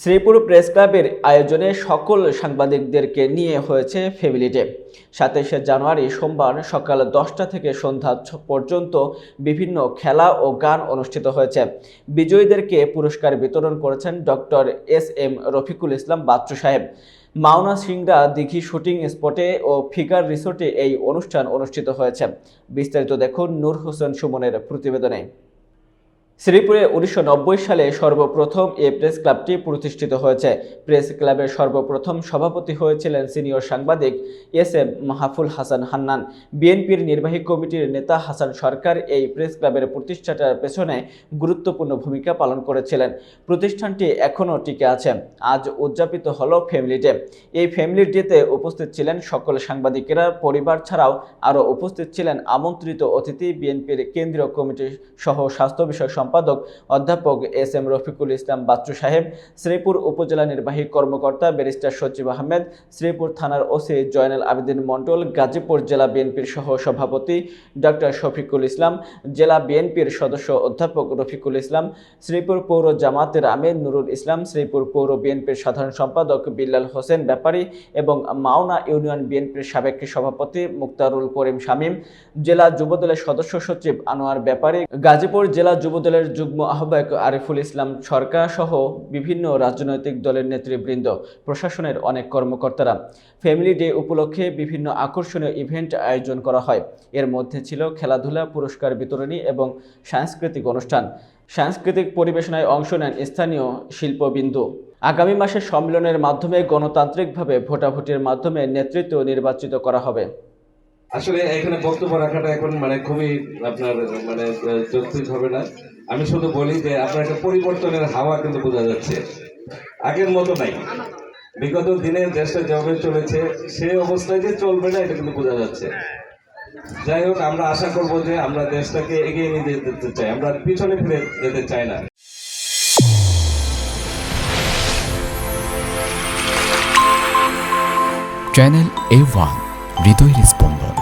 Sreepur press ক্লাবের আয়োজনে সকল সাংবাদিকদেরকে নিয়ে হয়েছে ফ্যামিলি ডে। 27শে জানুয়ারি সোমবার সকাল 10টা থেকে সন্ধ্যা পর্যন্ত বিভিন্ন খেলা ও গান অনুষ্ঠিত হয়েছে। বিজয়ীদেরকে পুরস্কার বিতরণ করেছেন ডক্টর এস.এম. রফিকুল ইসলাম বাচ্চু সাহেব। মাওনা সিংড়া দিঘি শুটিং স্পটে ও ফিগার রিসোর্টে এই অনুষ্ঠান অনুষ্ঠিত হয়েছে। বিস্তারিত দেখুন নূর হোসেন সুমনের প্রতিবেদনে। শ্রীপুরে 1990 সালে সর্বপ্রথম এই প্রেস ক্লাবটি প্রতিষ্ঠিত হয়েছে। প্রেস ক্লাবের সর্বপ্রথম সভাপতি হয়েছিলেন সিনিয়র সাংবাদিক এস.এম. মাহফুল হাসান হান্নান। বিএনপির নির্বাহী কমিটির নেতা হাসান সরকার এই প্রেস ক্লাবের প্রতিষ্ঠাটার পেছনে গুরুত্বপূর্ণ ভূমিকা পালন করেছিলেন। প্রতিষ্ঠানটি এখনও টিকে আছে। আজ উদযাপিত হলো ফ্যামিলি ডে। এই ফ্যামিলি ডেতে উপস্থিত ছিলেন সকল সাংবাদিকেরা, পরিবার ছাড়াও আরও উপস্থিত ছিলেন আমন্ত্রিত অতিথি, বিএনপির কেন্দ্রীয় কমিটি সহ স্বাস্থ্য বিষয়ক সম্পাদক অধ্যাপক এস.এম. রফিকুল ইসলাম বাচ্চু সাহেব, শ্রীপুর উপজেলা নির্বাহী কর্মকর্তা ব্যারিস্টার সচিব আহমেদ, শ্রীপুর থানার ওসি জয়নাল আবেদিন মণ্ডল, গাজীপুর জেলা বিএনপির সহ সভাপতি ডক্টর শফিকুল ইসলাম, জেলা বিএনপির সদস্য অধ্যাপক রফিকুল ইসলাম, শ্রীপুর পৌর জামাতের আমির নুরুল ইসলাম, শ্রীপুর পৌর বিএনপির সাধারণ সম্পাদক বিল্লাল হোসেন ব্যাপারী এবং মাওনা ইউনিয়ন বিএনপির সাবেক সভাপতি মুক্তারুল করিম শামীম, জেলা যুবদলের সদস্য সচিব আনোয়ার ব্যাপারী, গাজীপুর জেলা যুবদলের যুগ্ম আহ্বায়ক আরিফুল ইসলাম সরকার সহ বিভিন্ন রাজনৈতিক দলের নেতৃবৃন্দ, প্রশাসনের অনেক কর্মকর্তারা। ফ্যামিলি ডে উপলক্ষে বিভিন্ন আকর্ষণীয় ইভেন্ট আয়োজন করা হয়। এর মধ্যে ছিল খেলাধুলা, পুরস্কার বিতরণী এবং সাংস্কৃতিক অনুষ্ঠান। সাংস্কৃতিক পরিবেশনায় অংশ নেন স্থানীয় শিল্পবিন্দু। আগামী মাসে সম্মেলনের মাধ্যমে গণতান্ত্রিকভাবে ভোটাভুটির মাধ্যমে নেতৃত্ব নির্বাচিত করা হবে। আসলে এখানে বক্তব্য রাখাটা এখন খুবই আপনার যৌক্তিক হবে না। আমি শুধু বলি যে আপনার একটা পরিবর্তনের হাওয়া কিন্তু বোঝা যাচ্ছে, আগের মতো নাই। বিগত দিনে দেশটা যেভাবে চলেছে সে অবস্থায় যে চলবে না এটা কিন্তু বোঝা যাচ্ছে। যাই হোক, আমরা আশা করব যে আমরা দেশটাকে এগিয়ে নিয়ে যেতে চাই, আমরা পিছনে ফিরে যেতে চাই না। চ্যানেল A1 হৃদয়ের স্পন্দন।